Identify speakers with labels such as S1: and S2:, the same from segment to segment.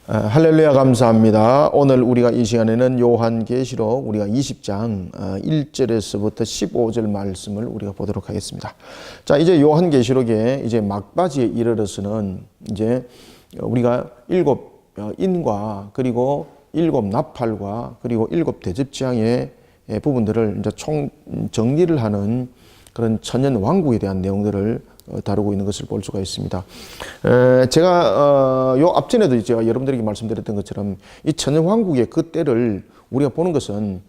S1: 할렐루야, 감사합니다. 오늘 우리가 이 시간에는 요한계시록 우리가 20장 1절에서부터 15절 말씀을 우리가 보도록 하겠습니다. 자, 이제 요한계시록에 이제 막바지에 이르러서는 이제 우리가 7 인과 그리고 7 나팔과 그리고 7 대접장의 부분들을 이제 총 정리를 하는 그런 천년 왕국에 대한 내용들을 다루고 있는 것을 볼 수가 있습니다. 제가 요 앞전에도 제가 여러분들에게 말씀드렸던 것처럼 이 천년왕국의 그 때를 우리가 보는 것은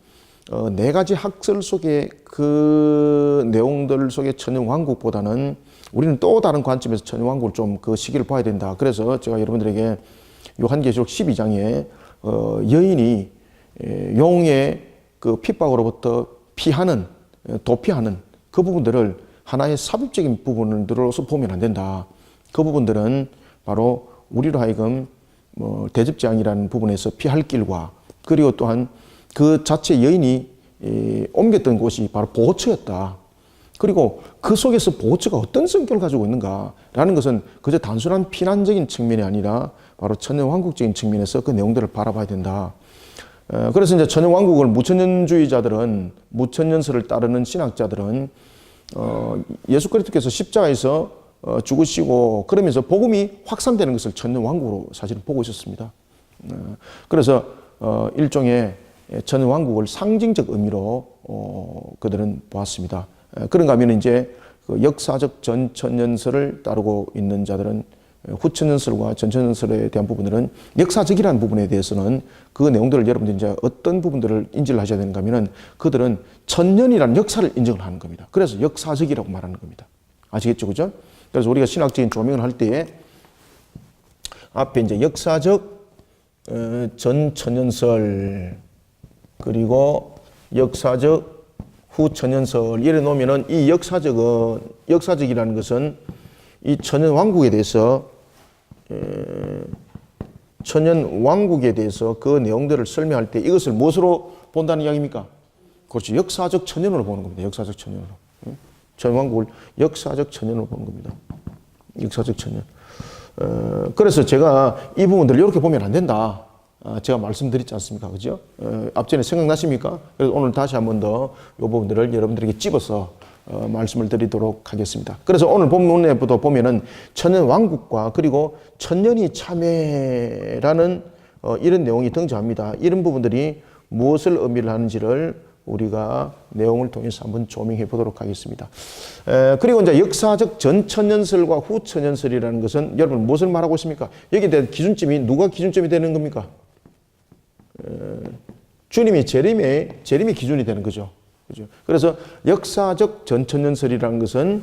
S1: 4가지 학설 속의 그 내용들 속의 천년왕국보다는 우리는 또 다른 관점에서 천년왕국을 좀 그 시기를 봐야 된다. 그래서 제가 여러분들에게 요한계시록 12장에 여인이 용의 그 핍박으로부터 도피하는 그 부분들을 하나의 삽입적인 부분들로서 보면 안 된다. 그 부분들은 바로 우리로 하여금 대접장이라는 부분에서 피할 길과 그리고 또한 그 자체 여인이 옮겼던 곳이 바로 보호처였다. 그리고 그 속에서 보호처가 어떤 성격을 가지고 있는가라는 것은 그저 단순한 피난적인 측면이 아니라 바로 천년왕국적인 측면에서 그 내용들을 바라봐야 된다. 그래서 이제 천년왕국을 무천년주의자들은, 무천년설을 따르는 신학자들은 예수 그리스도께서 십자가에서 죽으시고 그러면서 복음이 확산되는 것을 천년왕국으로 사실은 보고 있었습니다. 그래서 일종의 천년왕국을 상징적 의미로 그들은 보았습니다. 그런가 하면 이제 그 역사적 전천년설을 따르고 있는 자들은 후천년설과 전천년설에 대한 부분들은 역사적이라는 부분에 대해서는 그 내용들을 여러분들이 이제 어떤 부분들을 인지를 하셔야 되는가 하면은 그들은 천년이라는 역사를 인정을 하는 겁니다. 그래서 역사적이라고 말하는 겁니다. 아시겠죠? 그죠? 그래서 우리가 신학적인 조명을 할 때에 앞에 이제 역사적 전천년설 그리고 역사적 후천년설 이래 놓으면은 이 역사적이라는 것은 이 천년왕국에 대해서 천년왕국에 대해서 그 내용들을 설명할 때 이것을 무엇으로 본다는 이야기입니까? 그렇죠. 역사적 천년으로 보는 겁니다. 역사적 천년으로. 천년왕국을 역사적 천년으로 보는 겁니다. 역사적 천년. 그래서 제가 이 부분들을 이렇게 보면 안 된다. 제가 말씀드렸지 않습니까? 그죠? 앞전에 생각나십니까? 그래서 오늘 다시 한 번 더 이 부분들을 여러분들에게 집어서 말씀을 드리도록 하겠습니다. 그래서 오늘 본문에부터 보면은 천년왕국과 그리고 천년이 참회라는 이런 내용이 등장합니다. 이런 부분들이 무엇을 의미를 하는지를 우리가 내용을 통해서 한번 조명해 보도록 하겠습니다. 그리고 이제 역사적 전천년설과 후천년설이라는 것은 여러분 무엇을 말하고 있습니까? 여기에 대한 기준점이 누가 기준점이 되는 겁니까? 주님이 재림의 기준이 되는 거죠. 그죠? 그래서 역사적 전천년설이라는 것은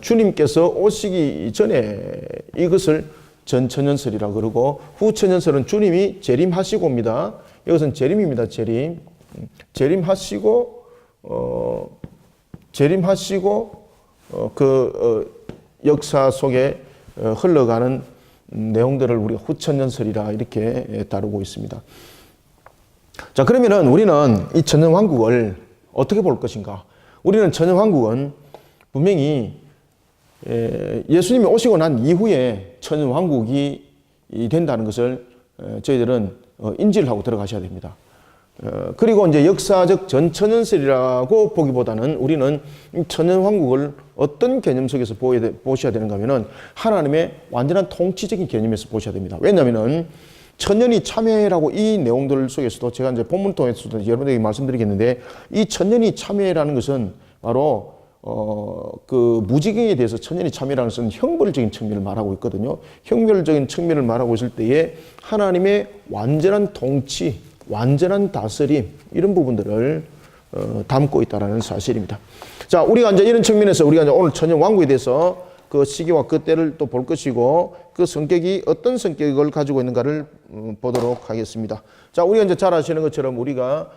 S1: 주님께서 오시기 전에 이것을 전천년설이라고 그러고 후천년설은 주님이 재림하시고 옵니다. 이것은 재림입니다. 재림하시고 역사 속에 흘러가는 내용들을 우리가 후천년설이라 이렇게 다루고 있습니다. 자, 그러면은 우리는 이 천년왕국을 어떻게 볼 것인가? 우리는 천년왕국은 분명히 예수님이 오시고 난 이후에 천년왕국이 된다는 것을 저희들은 인지를 하고 들어가셔야 됩니다. 그리고 이제 역사적 전천년설이라고 보기보다는 우리는 천년왕국을 어떤 개념 속에서 보셔야 되는가 하면은 하나님의 완전한 통치적인 개념에서 보셔야 됩니다. 왜냐하면은 천년이 참회라고 이 내용들 속에서도 제가 이제 본문 통해서도 여러분에게 말씀드리겠는데 이 천년이 참회라는 것은 바로 그 무지경에 대해서 천년이 참회라는 것은 형벌적인 측면을 말하고 있거든요. 형벌적인 측면을 말하고 있을 때에 하나님의 완전한 통치, 완전한 다스림 이런 부분들을 담고 있다는 사실입니다. 자, 우리가 이제 이런 측면에서 우리가 이제 오늘 천년왕국에 대해서 그 시기와 그 때를 또 볼 것이고 그 성격이 어떤 성격을 가지고 있는가를 보도록 하겠습니다. 자, 우리가 이제 잘 아시는 것처럼 우리가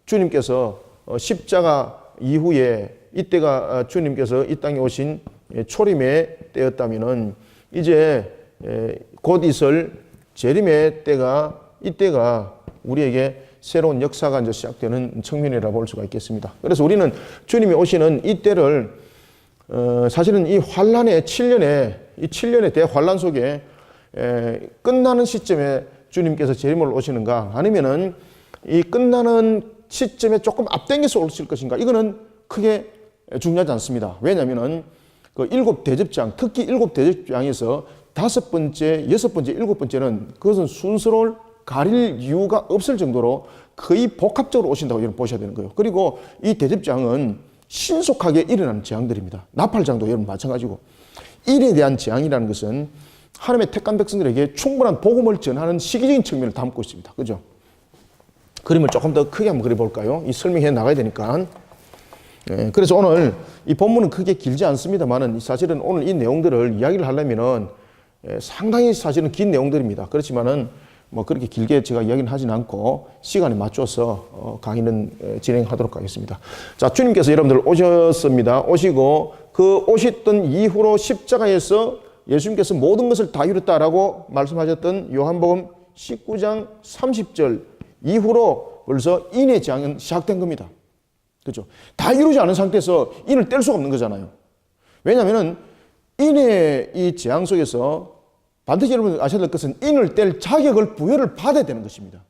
S1: 주님께서 십자가 이후에 이때가 주님께서 이 땅에 오신 초림의 때였다면은 이제 곧 있을 재림의 때가 이때가 우리에게 새로운 역사가 이제 시작되는 측면이라 볼 수가 있겠습니다. 그래서 우리는 주님이 오시는 이 때를 사실은 이 환란의 7년의 대환란 속에 끝나는 시점에 주님께서 재림을 오시는가, 아니면은 이 끝나는 시점에 조금 앞당겨서 오실 것인가, 이거는 크게 중요하지 않습니다. 왜냐하면은 그 7대접장, 특히 7대접장에서 5번째, 6번째, 7번째는 그것은 순서를 가릴 이유가 없을 정도로 거의 복합적으로 오신다고 여러분 보셔야 되는 거예요. 그리고 이 대접장은 신속하게 일어나는 재앙들입니다. 나팔장도 여러분 마찬가지고, 일에 대한 재앙이라는 것은 하나님의 택한 백성들에게 충분한 복음을 전하는 시기적인 측면을 담고 있습니다. 그죠? 그림을 조금 더 크게 한번 그려볼까요? 이 설명해 나가야 되니까. 그래서 오늘 이 본문은 크게 길지 않습니다만은 사실은 오늘 이 내용들을 이야기를 하려면은 상당히 사실은 긴 내용들입니다. 그렇지만은 뭐 그렇게 길게 제가 이야기는 하진 않고 시간에 맞춰서 강의는 진행하도록 하겠습니다. 자, 주님께서 여러분들 오셨습니다. 오시고 그 오셨던 이후로 십자가에서 예수님께서 모든 것을 다 이뤘다라고 말씀하셨던 요한복음 19장 30절 이후로 벌써 인의 재앙은 시작된 겁니다. 그렇죠? 다 이루지 않은 상태에서 인을 뗄 수가 없는 거잖아요. 왜냐하면 인의 이 재앙 속에서 반드시 여러분 아셔야 될 것은 인을 뗄 자격을 부여를 받아야 되는 것입니다.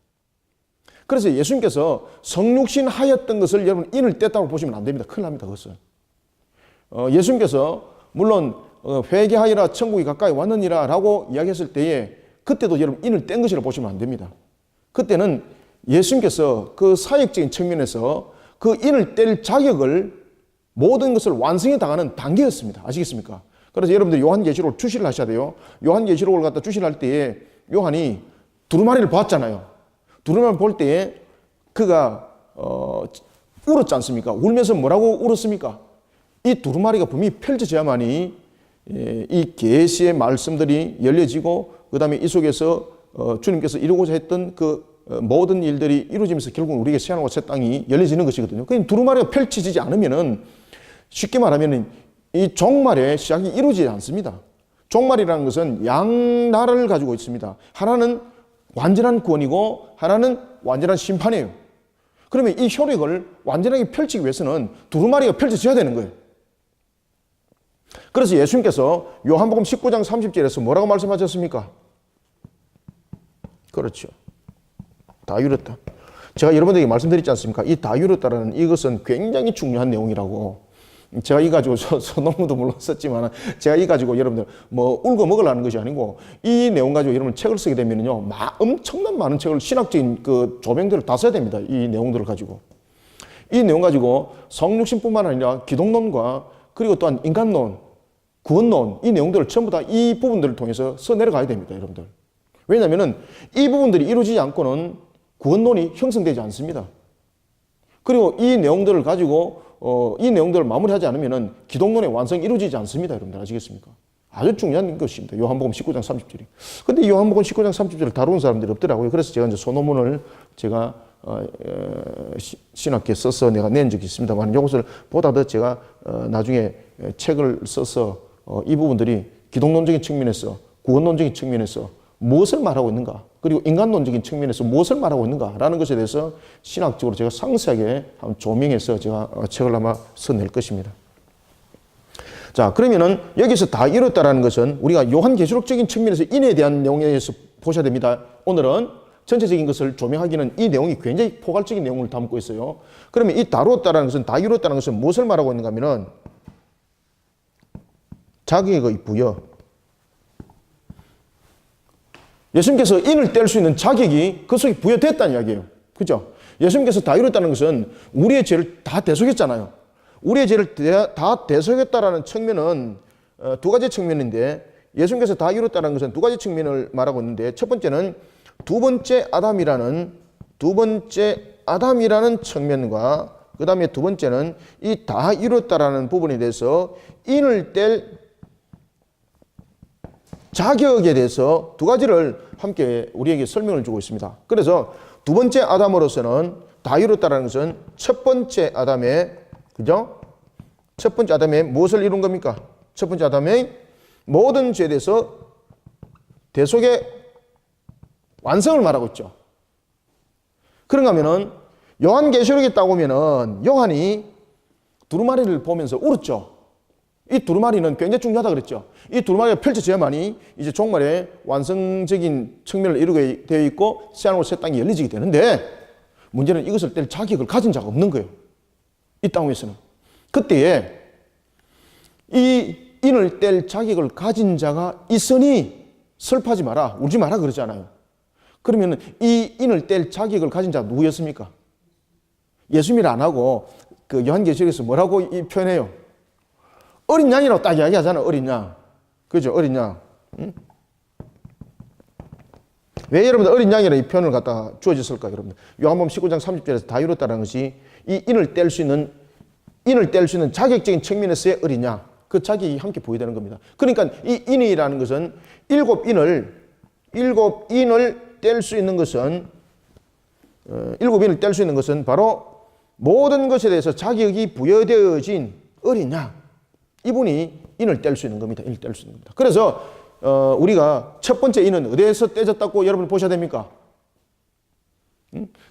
S1: 그래서 예수님께서 성육신 하였던 것을 여러분 인을 뗐다고 보시면 안 됩니다. 큰일 납니다. 그것은. 예수님께서 물론 회개하여라 천국이 가까이 왔느니라 라고 이야기했을 때에 그때도 여러분 인을 뗀 것이라고 보시면 안 됩니다. 그때는 예수님께서 그 사역적인 측면에서 그 인을 뗄 자격을 모든 것을 완성해 나가는 단계였습니다. 아시겠습니까? 그래서 여러분들 요한계시록을 주시를 하셔야 돼요. 요한계시록을 갖다 주시를 할 때에 요한이 두루마리를 봤잖아요. 두루마리를 볼 때에 그가 울었지 않습니까? 울면서 뭐라고 울었습니까? 이 두루마리가 분명히 펼쳐져야만이 이 계시의 말씀들이 열려지고 그 다음에 이 속에서 주님께서 이루고자 했던 그 모든 일들이 이루어지면서 결국 우리에게 새하늘과 새 땅이 열려지는 것이거든요. 그러니까 두루마리가 펼쳐지지 않으면은 쉽게 말하면은 이 종말의 시작이 이루어지지 않습니다. 종말이라는 것은 양날을 가지고 있습니다. 하나는 완전한 구원이고 하나는 완전한 심판이에요. 그러면 이 효력을 완전하게 펼치기 위해서는 두루마리가 펼쳐져야 되는 거예요. 그래서 예수님께서 요한복음 19장 30절에서 뭐라고 말씀하셨습니까? 그렇죠. 다 이뤘다. 제가 여러분들에게 말씀드렸지 않습니까? 이 다 이뤘다라는 이것은 굉장히 중요한 내용이라고. 제가 이 가지고 소논문도 물론 썼지만 제가 이 가지고 여러분들 뭐 울고 먹으려는 것이 아니고 이 내용 가지고 여러분 책을 쓰게 되면요 엄청난 많은 책을 신학적인 그 조명들을 다 써야 됩니다. 이 내용들을 가지고 이 내용 가지고 성육신뿐만 아니라 기독론과 그리고 또한 인간론, 구원론 이 내용들을 전부 다 이 부분들을 통해서 써 내려가야 됩니다, 여러분들. 왜냐하면은 이 부분들이 이루어지지 않고는 구원론이 형성되지 않습니다. 그리고 이 내용들을 가지고 이 내용들을 마무리하지 않으면은 기독론의 완성이 이루어지지 않습니다. 여러분들 아시겠습니까? 아주 중요한 것입니다. 요한복음 19장 30절이. 근데 요한복음 19장 30절을 다루는 사람들이 없더라고요. 그래서 제가 이제 소논문을 제가 신학기에 써서 내가 낸 적이 있습니다만 이것을 보다 더 제가 나중에 책을 써서 이 부분들이 기독론적인 측면에서 구원론적인 측면에서 무엇을 말하고 있는가, 그리고 인간론적인 측면에서 무엇을 말하고 있는가라는 것에 대해서 신학적으로 제가 상세하게 한번 조명해서 제가 책을 아마 써낼 것입니다. 자, 그러면은 여기서 다 이뤘다라는 것은 우리가 요한계시록적인 측면에서 인에 대한 내용에 대해서 보셔야 됩니다. 오늘은 전체적인 것을 조명하기는 이 내용이 굉장히 포괄적인 내용을 담고 있어요. 그러면 이 다루었다라는 것은, 다 이뤘다는 것은 무엇을 말하고 있는가 하면은 자격의 부여. 예수님께서 인을 뗄 수 있는 자격이 그 속에 부여됐다는 이야기예요. 그죠? 예수님께서 다 이뤘다는 것은 우리의 죄를 다 대속했잖아요. 우리의 죄를 다 대속했다라는 측면은 두 가지 측면인데, 예수님께서 다 이뤘다는 것은 두 가지 측면을 말하고 있는데, 첫 번째는 두 번째 아담이라는 측면과 그 다음에 두 번째는 이 다 이뤘다라는 부분에 대해서 인을 뗄 자격에 대해서 두 가지를 함께 우리에게 설명을 주고 있습니다. 그래서 두 번째 아담으로서는 다 이뤘다라는 것은 첫 번째 아담의, 그죠? 첫 번째 아담의 무엇을 이룬 겁니까? 첫 번째 아담의 모든 죄에 대해서 대속의 완성을 말하고 있죠. 그런가 하면은 요한계시록에 따오면은 요한이 두루마리를 보면서 울었죠. 이 두루마리는 굉장히 중요하다 그랬죠. 이 두루마리가 펼쳐져야만이 이제 종말의 완성적인 측면을 이루게 되어 있고 새하늘과 새 땅이 열리지게 되는데 문제는 이것을 뗄 자격을 가진 자가 없는 거예요. 이 땅 위에서는. 그때에 이 인을 뗄 자격을 가진 자가 있으니 슬퍼하지 마라, 울지 마라 그러잖아요. 그러면 이 인을 뗄 자격을 가진 자가 누구였습니까? 예수님이 안 하고 그 요한계시록에서 뭐라고 이 표현해요? 어린 양이라고 딱 이야기하잖아요. 어린 양. 그죠? 어린 양. 응? 왜 여러분들 어린 양이라는 이 표현을 갖다가 주어졌을까, 여러분들? 요한복음 19장 30절에서 다 이뤘다는 것이 이 인을 뗄 수 있는 자격적인 측면에서의 어린 양. 그 자격이 함께 보여되는 겁니다. 그러니까 이 인이라는 것은 일곱 인을 뗄 수 있는 것은 바로 모든 것에 대해서 자격이 부여되어진 어린 양. 이분이 인을 뗄 수 있는 겁니다. 인을 뗄 수 있는 겁니다. 그래서 우리가 첫 번째 인은 어디에서 떼졌다고 여러분 보셔야 됩니까?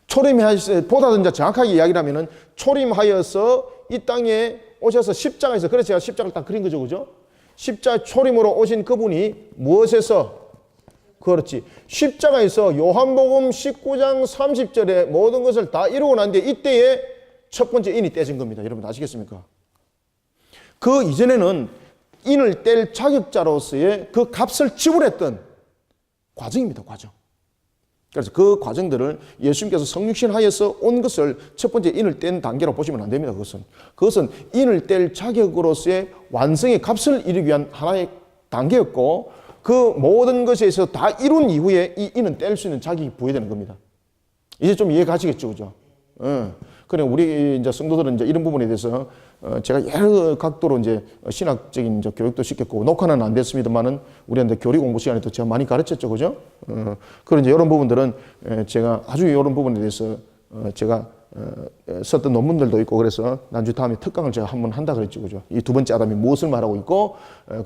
S1: 초림하여서 보다 더 정확하게 이야기를 하면은 초림하여서 이 땅에 오셔서 십자가에서, 그래서 제가 십자가를 딱 그린 거죠. 그죠? 십자 초림으로 오신 그분이 무엇에서? 그렇지. 십자가에서 요한복음 19장 30절에 모든 것을 다 이루고 난 뒤에 이때에 첫 번째 인이 떼진 겁니다. 여러분 아시겠습니까? 그 이전에는 인을 뗄 자격자로서의 그 값을 지불했던 과정입니다. 과정. 그래서 그 과정들을 예수님께서 성육신하여서 온 것을 첫 번째 인을 뗀 단계로 보시면 안 됩니다. 그것은 인을 뗄 자격으로서의 완성의 값을 이루기 위한 하나의 단계였고 그 모든 것에서 다 이룬 이후에 이 인은 뗄 수 있는 자격이 부여되는 겁니다. 이제 좀 이해 가시겠죠, 그죠? 그래 우리 이제 성도들은 이제 이런 부분에 대해서 제가 여러 각도로 이제 신학적인 이제 교육도 시켰고 녹화는 안 됐습니다만은 우리한테 교리 공부 시간에도 제가 많이 가르쳤죠, 그죠? 그런 이제 이런 부분들은 제가 아주 이런 부분에 대해서 제가 썼던 논문들도 있고 그래서 난주 다음에 특강을 제가 한번 한다 그랬죠, 그죠? 이 두 번째 아담이 무엇을 말하고 있고,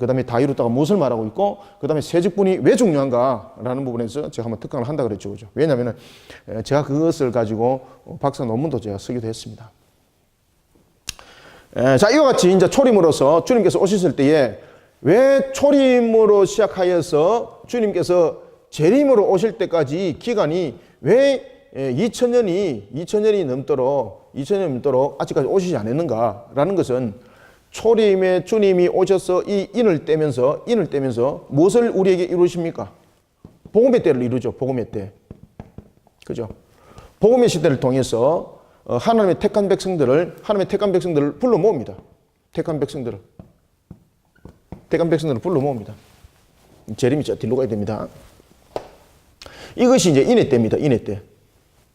S1: 그 다음에 다 이루다가 무엇을 말하고 있고, 그 다음에 세직분이 왜 중요한가라는 부분에서 제가 한번 특강을 한다 그랬죠, 그죠? 왜냐하면 제가 그것을 가지고 박사 논문도 제가 쓰기도 했습니다. 자, 이와 같이 이제 초림으로서 주님께서 오셨을 때에 왜 초림으로 시작하여서 주님께서 재림으로 오실 때까지 기간이 왜 2000년이 넘도록 아직까지 오시지 않았는가라는 것은 초림에 주님이 오셔서 이 인을 떼면서 무엇을 우리에게 이루십니까? 복음의 때를 이루죠. 복음의 때. 그죠? 복음의 시대를 통해서 하나님의 택한 백성들을 불러 모읍니다. 택한 백성들을 불러 모읍니다. 재림이 저 뒤로 가야 됩니다. 이것이 이제 인의 때입니다. 인의 때.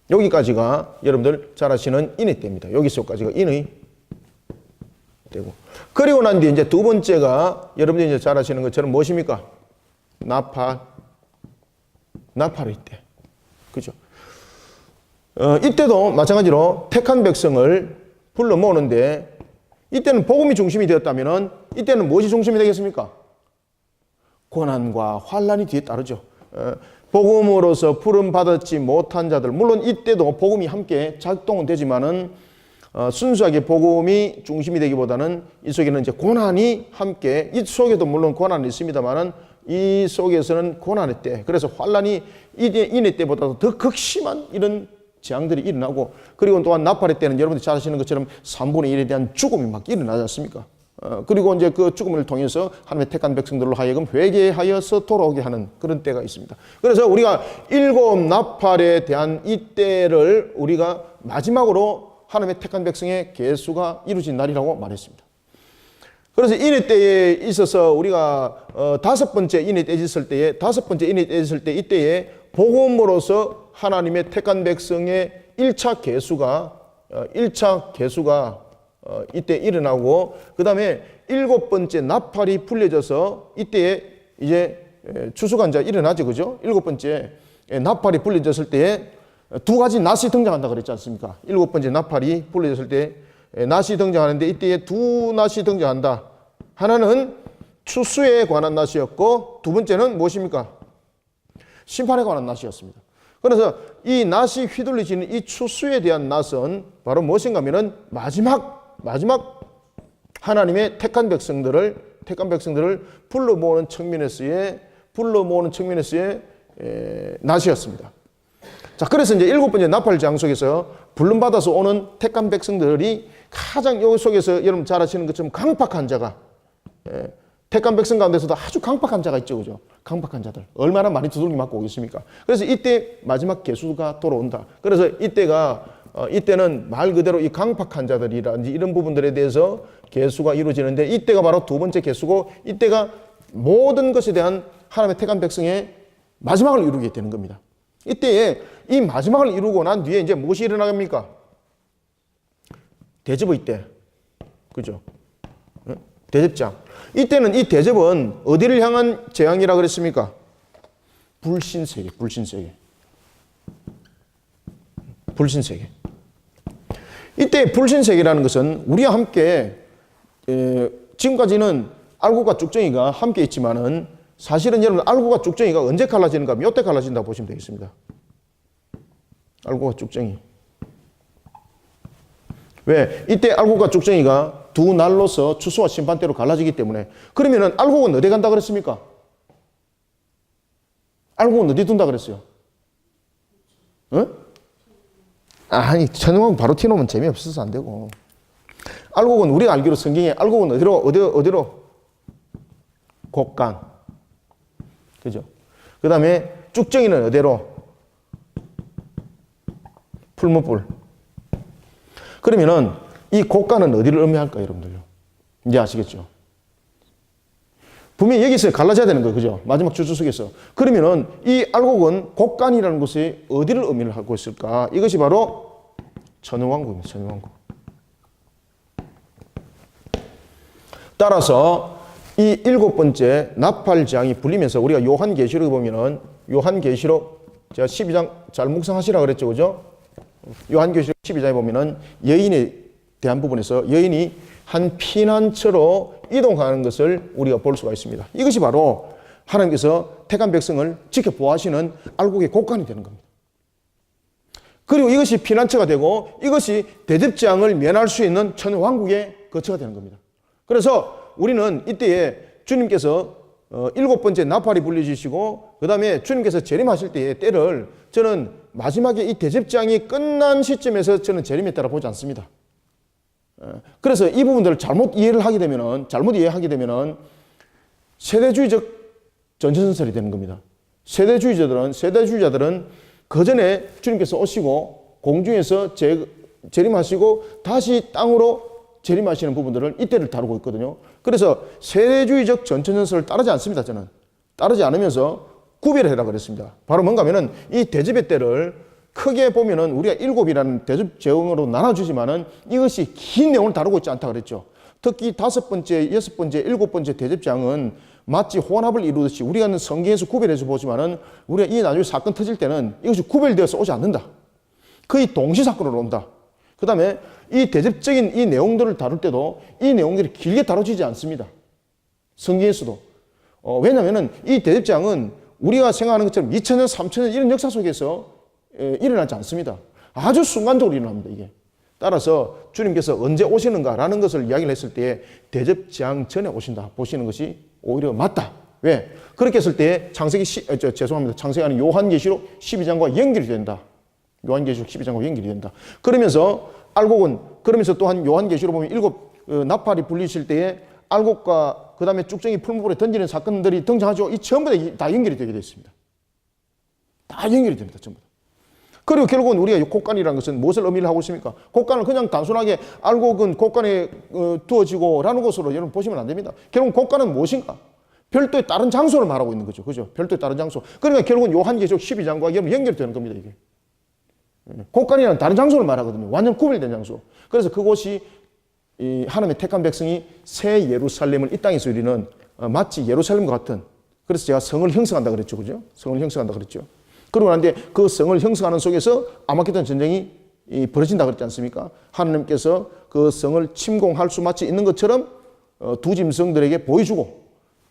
S1: 여기까지가 여러분들 잘 아시는 인의 때입니다. 여기서까지가 인의 때고. 그리고 난 뒤에 이제 두 번째가 여러분들이 이제 잘 아시는 것처럼 무엇입니까? 나팔의 때. 그죠? 이때도 마찬가지로 택한 백성을 불러 모으는데 이때는 복음이 중심이 되었다면은 이때는 무엇이 중심이 되겠습니까? 고난과 환란이 뒤에 따르죠. 복음으로서 부름 받았지 못한 자들, 물론 이때도 복음이 함께 작동은 되지만은 순수하게 복음이 중심이 되기보다는 이 속에는 이제 고난이 함께, 이 속에도 물론 고난이 있습니다만은 이 속에서는 고난의 때, 그래서 환란이 인의 때보다도 더 극심한 이런 재앙들이 일어나고, 그리고 또한 나팔의 때는 여러분들이 잘 아시는 것처럼 3분의 1에 대한 죽음이 막 일어나지 않습니까? 그리고 이제 그 죽음을 통해서 하나님의 택한 백성들로 하여금 회개하여서 돌아오게 하는 그런 때가 있습니다. 그래서 우리가 일곱 나팔에 대한 이 때를 우리가 마지막으로 하나님의 택한 백성의 계수가 이루어진 날이라고 말했습니다. 그래서 인의 때에 있어서 우리가 다섯 번째 인의 때 있을 때에 이때에 복음으로서 하나님의 택한 백성의 1차 계수가 이때 일어나고, 그 다음에 일곱 번째 나팔이 불려져서 이때에 이제 추수관자 일어나죠, 그죠? 일곱 번째 나팔이 불려졌을 때에 두 가지 낫이 등장한다 그랬지 않습니까? 일곱 번째 나팔이 불려졌을 때 낫이 등장하는데 이때에 두 낫이 등장한다. 하나는 추수에 관한 낫이었고 두 번째는 무엇입니까? 심판에 관한 낫이었습니다. 그래서 이 낫이 휘둘리지는 이 추수에 대한 낫은 바로 무엇인가 하면은 마지막 하나님의 택한 백성들을 불러 모으는 측면에서의 낫이었습니다. 자, 그래서 이제 7번째 나팔 장속에서 불름받아서 오는 택한 백성들이 가장 요 속에서 여러분 잘 아시는 것처럼 강팍한 자가, 택한 백성 가운데서도 아주 강팍한 자가 있죠, 그죠? 강팍한 자들. 얼마나 많이 두들기 맞고 오겠습니까? 그래서 이때 마지막 계수가 돌아온다. 그래서 이때는 말 그대로 이 강팍한 자들이라든지 이런 부분들에 대해서 계수가 이루어지는데, 이때가 바로 두 번째 계수고, 이때가 모든 것에 대한 하나님의 택한 백성의 마지막을 이루게 되는 겁니다. 이때에 이 마지막을 이루고 난 뒤에 이제 무엇이 일어나갑니까? 대접의 때. 그죠? 대접장. 이때는 이 대접은 어디를 향한 재앙이라 그랬습니까? 불신세계. 이때 불신세계라는 것은 우리와 함께 지금까지는 알곡과 쭉정이가 함께 있지만은 사실은 여러분 알곡과 쭉정이가 언제 갈라지는가? 몇 때 갈라진다고 보시면 되겠습니다. 알곡과 쭉정이. 왜? 이때 알곡과 쭉정이가 두 날로서 추수와 심판대로 갈라지기 때문에. 그러면은 알곡은 어디 간다 그랬습니까? 알곡은 어디 둔다 그랬어요? 아니, 천왕 바로 튀놓으면 재미없어서 안 되고. 알곡은 우리가 알기로 성경에 알곡은 어디로? 곡간. 그죠? 그 다음에 쭉정이는 어디로? 풀무불. 그러면은 이 곡간은 어디를 의미할까요, 여러분들요? 이제 아시겠죠? 분명히 여기서 갈라져야 되는 거예요, 그죠? 마지막 주수 속에서. 그러면은 이 알곡은 곡간이라는 것이 어디를 의미를 하고 있을까? 이것이 바로 천연왕국입니다, 천연왕국. 따라서 이 7번째 나팔장이 불리면서 우리가 요한계시록에 보면은 요한계시록 제가 12장 잘 묵상하시라 그랬죠, 그죠? 요한계시록 12장에 보면은 여인에 대한 부분에서 여인이 한 피난처로 이동하는 것을 우리가 볼 수가 있습니다. 이것이 바로 하나님께서 택한 백성을 지켜보호하시는 알곡의 곡간이 되는 겁니다. 그리고 이것이 피난처가 되고 이것이 대접장을 면할 수 있는 천왕국의 거처가 되는 겁니다. 그래서 우리는 이때에 주님께서 7번째 나팔이 불려주시고 그 다음에 주님께서 재림하실 때의 때를 저는 마지막에 이 대접장이 끝난 시점에서 저는 재림에 따라 보지 않습니다. 그래서 이 부분들을 잘못 이해하게 되면은 세대주의적 전체전설이 되는 겁니다. 세대주의자들은 그 전에 주님께서 오시고 공중에서 재림하시고 다시 땅으로 재림하시는 부분들을 이때를 다루고 있거든요. 그래서 세대주의적 전체전설을 따르지 않습니다. 저는 따르지 않으면서 구별해라 그랬습니다. 바로 뭔가 하면은 이 대접의 때를 크게 보면은 우리가 7이라는 대접 제형으로 나눠주지만은 이것이 긴 내용을 다루고 있지 않다 그랬죠. 특히 5번째, 6번째, 7번째 대접장은 마치 혼합을 이루듯이 우리가 성경에서 구별해서 보지만은 우리가 이 나중에 사건 터질 때는 이것이 구별되어서 오지 않는다. 거의 동시사건으로 온다. 그 다음에 이 대접적인 이 내용들을 다룰 때도 이 내용들이 길게 다뤄지지 않습니다. 성경에서도. 왜냐면은 이 대접장은 우리가 생각하는 것처럼 2000년, 3000년 이런 역사 속에서 일어나지 않습니다. 아주 순간적으로 일어납니다, 이게. 따라서 주님께서 언제 오시는가라는 것을 이야기를 했을 때 대접장 전에 오신다 보시는 것이 오히려 맞다. 왜? 그렇게 했을 때 창세기 아닌 요한계시록 12장과 연결이 된다. 요한계시록 12장과 연결이 된다. 그러면서 그러면서 또한 요한계시록 보면 7 나팔이 불리실 때에 알곡과 그 다음에 쭉정이 풀무불에 던지는 사건들이 등장하죠. 이 전부 다 연결이 되게 되어 있습니다. 다 연결이 됩니다, 전부 다. 그리고 결국은 우리가 곡간이라는 것은 무엇을 의미를 하고 있습니까? 곡간을 그냥 단순하게 알곡은 곡간에 두어지고라는 것으로 여러분 보시면 안 됩니다. 결국 곡간은 무엇인가? 별도의 다른 장소를 말하고 있는 거죠. 그죠? 별도의 다른 장소. 그러니까 결국은 요한계시록 12장과 여러분 연결되는 겁니다, 이게. 곡간이라는 다른 장소를 말하거든요. 완전 구별된 장소. 그래서 그곳이 이 하나님의 택한 백성이 새 예루살렘을 이 땅에서 이루는 마치 예루살렘과 같은, 그래서 제가 성을 형성한다 그랬죠. 그죠? 성을 형성한다 그랬죠. 그러고 난데 그 성을 형성하는 속에서 아마겟돈 전쟁이 벌어진다 그랬지 않습니까? 하나님께서 그 성을 침공할 수 마치 있는 것처럼 두 짐승들에게 보여주고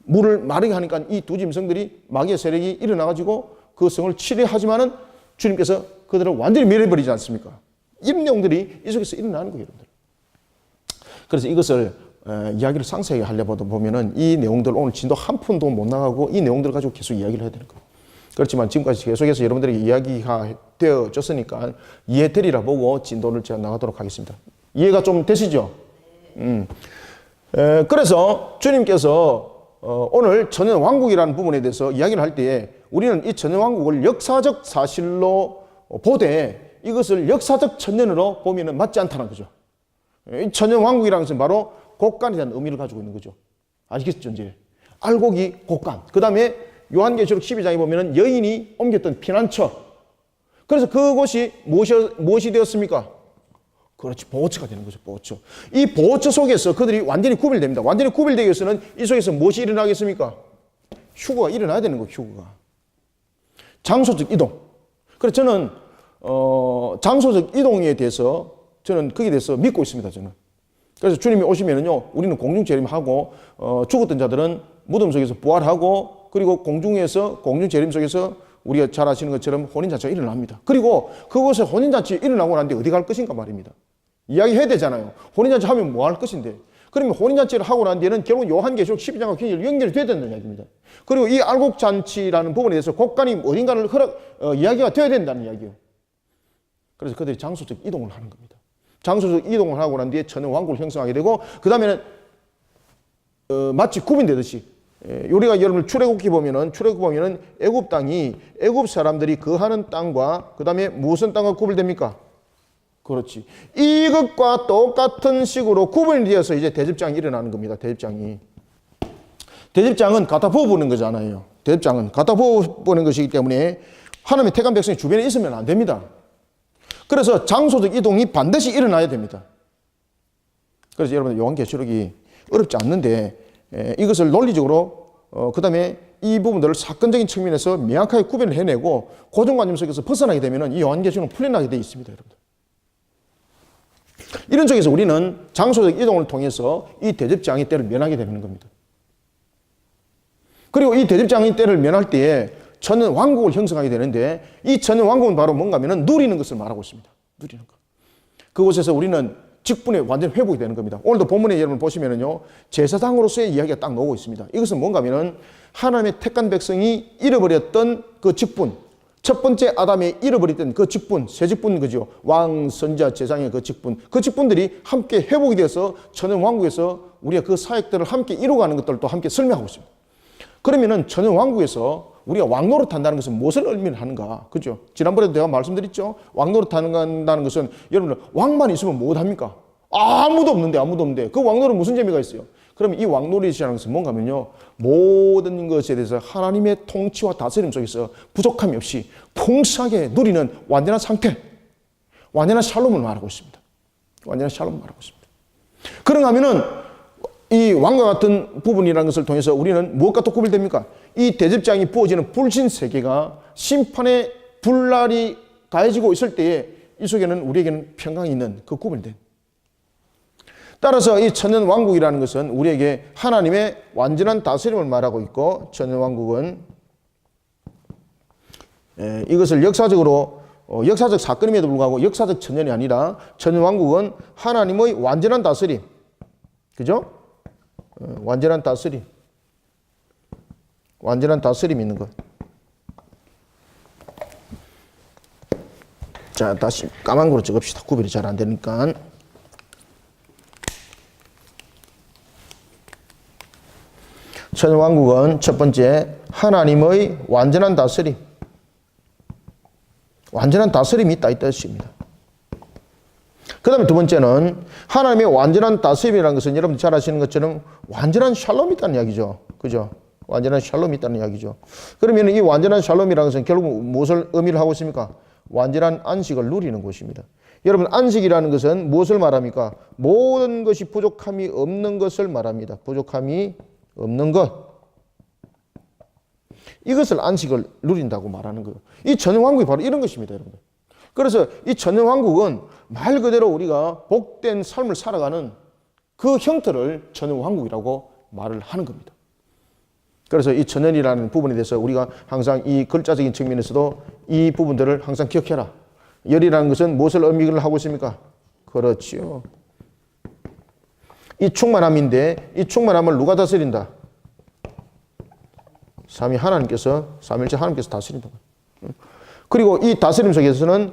S1: 물을 마르게 하니까 이 두 짐승들이 마귀의 세력이 일어나가지고 그 성을 치료하지만은 주님께서 그들을 완전히 멸해버리지 않습니까? 이런 내용들이 이 속에서 일어나는 거예요, 여러분들. 그래서 이것을 이야기를 상세하게 하려다 보면은 이 내용들 오늘 진도 한 푼도 못 나가고 이 내용들을 가지고 계속 이야기를 해야 되는 거예요. 그렇지만 지금까지 계속해서 여러분들에게 이야기가 되어졌으니까 이해되리라 보고 진도를 제가 나가도록 하겠습니다. 이해가 좀 되시죠? 그래서 주님께서 오늘 천연왕국이라는 부분에 대해서 이야기를 할 때에 우리는 이 천연왕국을 역사적 사실로 보되 이것을 역사적 천년으로 보면 맞지 않다는 거죠. 이 천연왕국이라는 것은 바로 곡간에 대한 의미를 가지고 있는 거죠. 아시겠죠? 이제 알곡이 곡간. 그 다음에 요한계시록 12장에 보면 여인이 옮겼던 피난처. 그래서 그곳이 무엇이 되었습니까? 그렇지, 보호처가 되는 거죠. 보호처. 이 보호처 속에서 그들이 완전히 구별됩니다. 완전히 구별되기 위해서는 이 속에서 무엇이 일어나겠습니까? 휴거가 일어나야 되는 거예요. 휴거가. 장소적 이동. 그래서 저는 장소적 이동에 대해서 저는 거기에 대해서 믿고 있습니다. 저는. 그래서 주님이 오시면은요, 우리는 공중 재림하고 죽었던 자들은 무덤 속에서 부활하고 그리고 공중에서 공중 재림 속에서 우리가 잘 아시는 것처럼 혼인잔치가 일어납니다. 그리고 그곳에 혼인잔치 일어나고 난 뒤에 어디 갈 것인가 말입니다. 이야기해야 되잖아요. 혼인잔치 하면 뭐 할 것인데. 그러면 혼인잔치를 하고 난 뒤에는 결국 요한계시록 12장과 연결이 돼야 된다는 이야기입니다. 그리고 이 알곡잔치라는 부분에 대해서 곡간이 어딘가를 이야기가 돼야 된다는 이야기예요. 그래서 그들이 장소적 이동을 하는 겁니다. 장소적 이동을 하고 난 뒤에 천연왕국을 형성하게 되고 그 다음에는 마치 구분되듯이 우리가 여러분 출애굽기 보면은 애굽 땅이 애굽 사람들이 거하는 땅과 그 다음에 무슨 땅과 구별됩니까? 그렇지. 이것과 똑같은 식으로 구분이 되어서 이제 대접장이 일어나는 겁니다. 대접장은 갖다 부어보는 거잖아요. 대접장은 갖다 부어보는 것이기 때문에 하나님의 택한 백성이 주변에 있으면 안 됩니다. 그래서 장소적 이동이 반드시 일어나야 됩니다. 그래서 여러분 요한계시록이 어렵지 않는데 이것을 논리적으로 그 다음에 이 부분들을 사건적인 측면에서 명확하게 구별을 해내고 고정관념 속에서 벗어나게 되면 이 요한계시록은 풀려나게 되어 있습니다. 여러분들. 이런 쪽에서 우리는 장소적 이동을 통해서 이 대접장의 때를 면하게 되는 겁니다. 그리고 이 대접장의 때를 면할 때에 천연왕국을 형성하게 되는데 이 천연왕국은 바로 뭔가 하면 누리는 것을 말하고 있습니다. 누리는 것. 그곳에서 우리는 직분에 완전 회복이 되는 겁니다. 오늘도 본문에 여러분 보시면은요, 제사장으로서의 이야기가 딱 나오고 있습니다. 이것은 뭔가 하면은 하나님의 택한 백성이 잃어버렸던 그 직분, 첫 번째 아담이 잃어버렸던 그 직분, 새 직분 그죠? 왕, 선자, 제사장의 그 직분들이 함께 회복이 되어서 천연왕국에서 우리가 그 사역들을 함께 이루어가는 것들도 함께 설명하고 있습니다. 그러면은 천연왕국에서 우리가 왕노릇 한다는 것은 무엇을 의미를 하는가? 그죠? 지난번에도 내가 말씀드렸죠? 왕노릇 한다는 것은 여러분들 왕만 있으면 뭐 합니까? 아무도 없는데 그 왕노릇 무슨 재미가 있어요? 그럼 이 왕노릇이라는 것은 뭔가 하면요, 모든 것에 대해서 하나님의 통치와 다스림 속에서 부족함이 없이 풍성하게 누리는 완전한 상태, 완전한 샬롬을 말하고 있습니다. 완전한 샬롬을 말하고 있습니다. 그런가 하면은 이 왕과 같은 부분이라는 것을 통해서 우리는 무엇과 또 구별됩니까? 이 대접장이 부어지는 불신 세계가 심판의 불날이 가해지고 있을 때에 이 속에는 우리에게는 평강이 있는 그 구별된. 따라서 이 천연왕국이라는 것은 우리에게 하나님의 완전한 다스림을 말하고 있고, 천연왕국은 이것을 역사적으로 역사적 사건임에도 불구하고 역사적 천년이 아니라 천연왕국은 하나님의 완전한 다스림, 그죠? 완전한 다스림이 있는 것. 자, 다시 까만 거로 적읍시다. 구별이 잘 안 되니까. 천연왕국은 첫 번째, 하나님의 완전한 다스림. 완전한 다스림이 있다 이 뜻입니다. 그 다음에 두 번째는 하나님의 완전한 다스림이라는 것은 여러분 잘 아시는 것처럼 완전한 샬롬이 있다는 이야기죠. 그죠? 완전한 샬롬이 있다는 이야기죠. 그러면 이 완전한 샬롬이라는 것은 결국 무엇을 의미를 하고 있습니까? 완전한 안식을 누리는 것입니다. 여러분, 안식이라는 것은 무엇을 말합니까? 모든 것이 부족함이 없는 것을 말합니다. 부족함이 없는 것. 이것을 안식을 누린다고 말하는 거예요. 이 천연왕국이 바로 이런 것입니다, 여러분. 그래서 이 천연왕국은 말 그대로 우리가 복된 삶을 살아가는 그 형태를 천연왕국이라고 말을 하는 겁니다. 그래서 이 천연이라는 부분에 대해서 우리가 항상 이 글자적인 측면에서도 이 부분들을 항상 기억해라. 열이라는 것은 무엇을 의미를 하고 있습니까? 그렇지요. 이 충만함인데 이 충만함을 누가 다스린다? 삼위 하나님께서, 삼일체 하나님께서 다스린다. 그리고 이 다스림 속에서는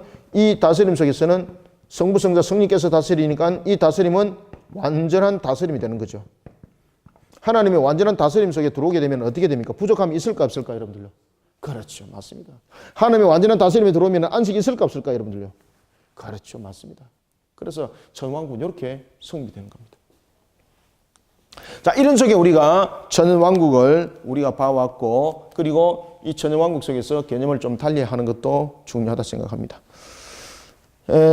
S1: 성부, 성자, 성령께서 다스리니까 이 다스림은 완전한 다스림이 되는 거죠. 하나님의 완전한 다스림 속에 들어오게 되면 어떻게 됩니까? 부족함이 있을까 없을까 여러분들요? 그렇죠. 맞습니다. 하나님의 완전한 다스림에 들어오면 안식이 있을까 없을까 여러분들요? 그렇죠. 맞습니다. 그래서 천왕국은 이렇게 성립되는 겁니다. 자, 이런 속에 우리가 천연왕국을 우리가 봐왔고, 그리고 이 천연왕국 속에서 개념을 좀 달리 하는 것도 중요하다 생각합니다.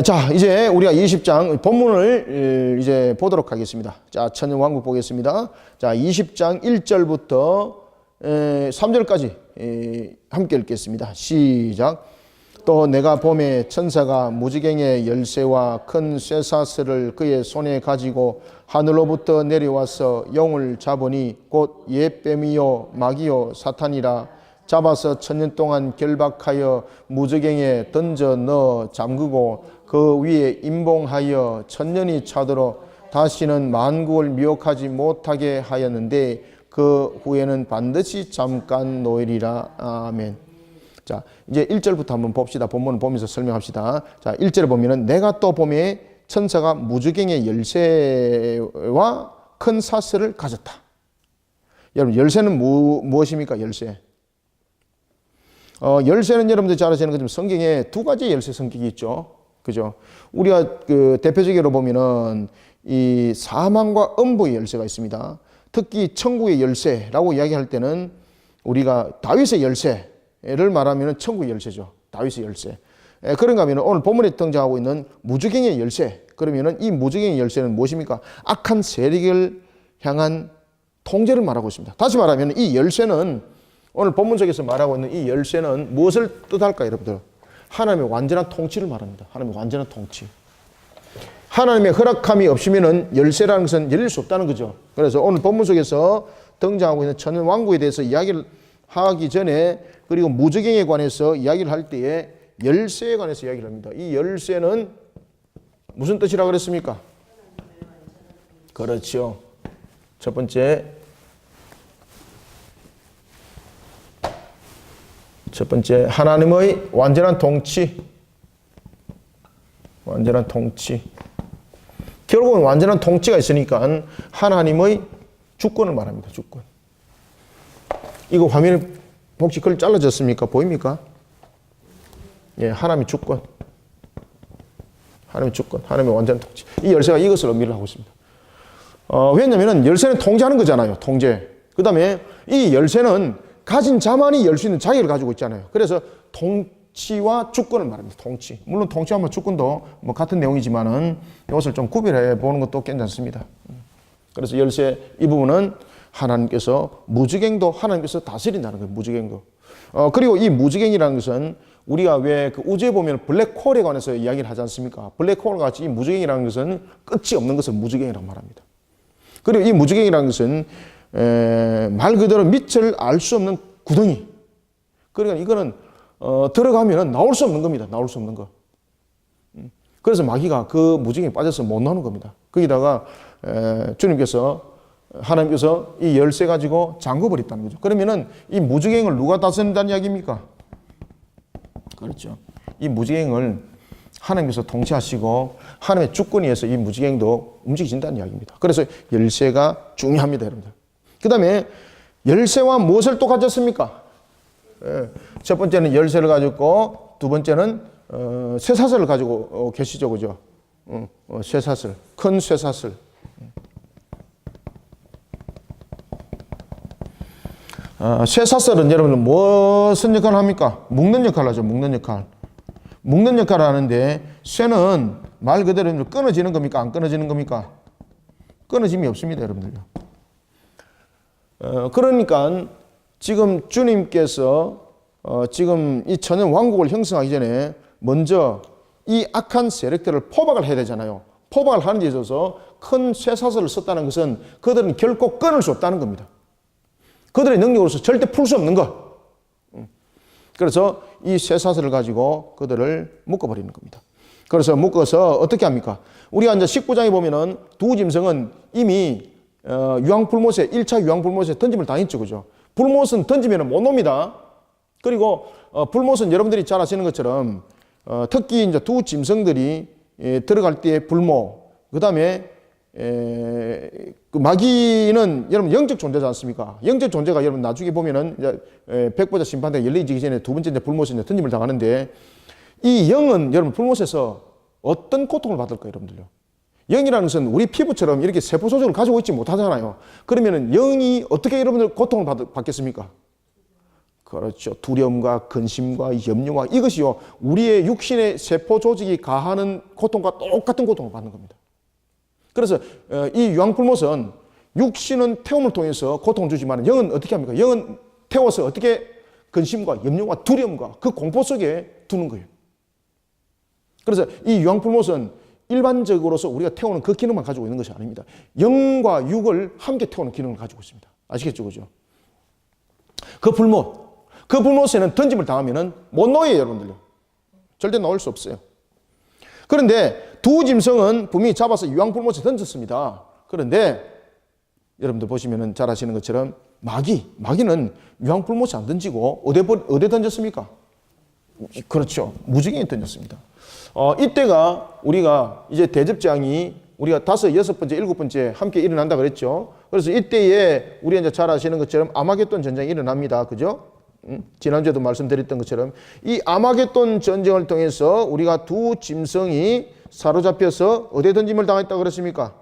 S1: 자, 이제 우리가 20장 본문을 이제 보도록 하겠습니다. 자, 천연왕국 보겠습니다. 자, 20장 1절부터 3절까지 함께 읽겠습니다. 시작. 또 내가 봄에 천사가 무지갱의 열쇠와 큰 쇠사슬을 그의 손에 가지고 하늘로부터 내려와서 영을 잡으니 곧 옛뱀이요 마귀요 사탄이라. 잡아서 천년 동안 결박하여 무저갱에 던져 넣어 잠그고 그 위에 임봉하여 천년이 차도록 다시는 만국을 미혹하지 못하게 하였는데 그 후에는 반드시 잠깐 노일이라. 아멘. 자, 이제 1절부터 한번 봅시다. 본문을 보면서 설명합시다. 자, 1절에 보면은 내가 또 봄에 천사가 무저갱의 열쇠와 큰 사슬을 가졌다. 여러분, 열쇠는 무엇입니까? 열쇠. 열쇠는 여러분들 잘 아시는 것처럼 성경에 두 가지 열쇠 성격이 있죠. 그죠? 우리가 그 대표적으로 보면은 이 사망과 음부의 열쇠가 있습니다. 특히 천국의 열쇠라고 이야기할 때는 우리가 다윗의 열쇠를 말하면 천국의 열쇠죠. 다윗의 열쇠. 그런가 하면 오늘 본문에 등장하고 있는 무저갱의 열쇠. 그러면은 이 무저갱의 열쇠는 무엇입니까? 악한 세력을 향한 통제를 말하고 있습니다. 다시 말하면 이 열쇠는 오늘 본문 속에서 말하고 있는 이 열쇠는 무엇을 뜻할까요, 여러분들? 하나님의 완전한 통치를 말합니다. 하나님의 완전한 통치. 하나님의 허락함이 없으면은 열쇠라는 것은 열릴 수 없다는 거죠. 그래서 오늘 본문 속에서 등장하고 있는 천년 왕국에 대해서 이야기를 하기 전에, 그리고 무저갱에 관해서 이야기를 할 때에 열쇠에 관해서 이야기를 합니다. 이 열쇠는 무슨 뜻이라고 그랬습니까? 그렇죠. 첫 번째 하나님의 완전한 통치. 완전한 통치. 결국은 완전한 통치가 있으니까 하나님의 주권을 말합니다. 주권. 이거 화면에 혹시 글 잘라졌습니까? 보입니까? 예, 하나님의 주권. 하나님의 주권. 하나님의 완전한 통치. 이 열쇠가 이것을 의미를 하고 있습니다. 왜냐하면 열쇠는 통제하는 거잖아요. 통제. 그 다음에 이 열쇠는 가진 자만이 열 수 있는 자격을 가지고 있잖아요. 그래서 통치와 주권을 말합니다. 통치. 물론 통치와 주권도 뭐 같은 내용이지만은 이것을 좀 구별해 보는 것도 괜찮습니다. 그래서 열쇠 이 부분은 하나님께서 무저갱도 하나님께서 다스린다는 거예요. 무저갱도. 그리고 이 무저갱이라는 것은 우리가 왜 그 우주에 보면 블랙홀에 관해서 이야기를 하지 않습니까? 블랙홀 같이 이 무저갱이라는 것은 끝이 없는 것을 무저갱이라고 말합니다. 그리고 이 무저갱이라는 것은 말 그대로 밑을 알 수 없는 구덩이. 그러니까 이거는 들어가면 나올 수 없는 겁니다. 나올 수 없는 거. 그래서 마귀가 그 무저갱에 빠져서 못 나오는 겁니다. 거기다가 하나님께서 이 열쇠 가지고 잠궈버렸다는 거죠. 그러면은 이 무저갱을 누가 다스린다는 이야기입니까? 그렇죠. 이 무저갱을 하나님께서 통치하시고 하나님의 주권에 의해서 이 무저갱도 움직여진다는 이야기입니다. 그래서 열쇠가 중요합니다, 여러분들. 그 다음에 열쇠와 무엇을 또 가졌습니까? 첫 번째는 열쇠를 가졌고, 두 번째는 쇠사슬을 가지고 계시죠, 그죠? 쇠사슬, 큰 쇠사슬. 쇠사슬은 여러분 무슨 역할을 합니까? 묶는 역할을 하죠. 묶는 역할. 묶는 역할을 하는데 쇠는 말 그대로 끊어지는 겁니까? 안 끊어지는 겁니까? 끊어짐이 없습니다, 여러분들요. 그러니까 지금 주님께서 지금 이 천연 왕국을 형성하기 전에 먼저 이 악한 세력들을 포박을 해야 되잖아요. 포박을 하는 데 있어서 큰 쇠사슬을 썼다는 것은 그들은 결코 끊을 수 없다는 겁니다. 그들의 능력으로서 절대 풀 수 없는 것. 그래서 이 쇠사슬을 가지고 그들을 묶어버리는 겁니다. 그래서 묶어서 어떻게 합니까? 우리가 이제 19장에 보면은 두 짐승은 이미 유황불못에 1차 유황불못에 던짐을 당했죠, 그죠? 불못은 던지면 못 놉니다. 그리고 불못은 여러분들이 잘 아시는 것처럼 특히 이제 두 짐승들이 들어갈 때 불모, 그 다음에 그 마귀는 여러분 영적 존재지 않습니까? 영적 존재가 여러분 나중에 보면은 이제 백보자 심판대가 열리기 전에 두 번째 이제 불못에 이제 던짐을 당하는데 이 영은 여러분 불못에서 어떤 고통을 받을까요, 여러분들요? 영이라는 것은 우리 피부처럼 이렇게 세포 소속을 가지고 있지 못하잖아요. 그러면은 영이 어떻게 여러분들 고통을 받겠습니까? 그렇죠. 두려움과 근심과 염려와 이것이요, 우리의 육신의 세포 조직이 가하는 고통과 똑같은 고통을 받는 겁니다. 그래서 이 유황불못은 육신은 태움을 통해서 고통을 주지만 영은 어떻게 합니까? 영은 태워서 어떻게 근심과 염려와 두려움과 그 공포 속에 두는 거예요. 그래서 이 유황불못은 일반적으로서 우리가 태우는 그 기능만 가지고 있는 것이 아닙니다. 영과 육을 함께 태우는 기능을 가지고 있습니다. 아시겠죠, 그죠? 그 불못에는 던짐을 당하면은 못 놓여요, 여러분들요. 절대 놓을 수 없어요. 그런데 두 짐승은 분명히 잡아서 유황불못에 던졌습니다. 그런데 여러분들 보시면은 잘 아시는 것처럼 마귀는 유황불못에 안 던지고 어디에 던졌습니까? 그렇죠. 무지개에 던졌습니다. 이때가 우리가 이제 대접장이 우리가 5, 6번째, 7번째 함께 일어난다 그랬죠. 그래서 이때에 우리가 이제 잘 아시는 것처럼 아마겟돈 전쟁이 일어납니다. 그죠? 지난주에도 말씀드렸던 것처럼 이 아마겟돈 전쟁을 통해서 우리가 두 짐승이 사로잡혀서 어디에 던짐을 당했다고 그랬습니까?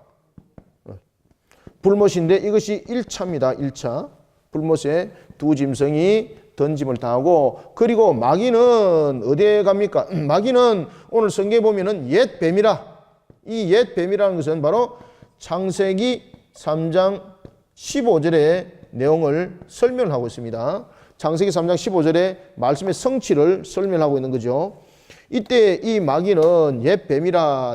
S1: 불못인데 이것이 1차입니다. 1차. 불못에 두 짐승이 던짐을 당하고, 그리고 마귀는 어디에 갑니까? 마귀는 오늘 성경에 보면은 옛 뱀이라, 이 옛 뱀이라는 것은 바로 창세기 3장 15절의 내용을 설명하고 있습니다. 창세기 3장 15절에 말씀의 성취를 설명하고 있는 거죠. 이때 이 마귀는 옛 뱀이라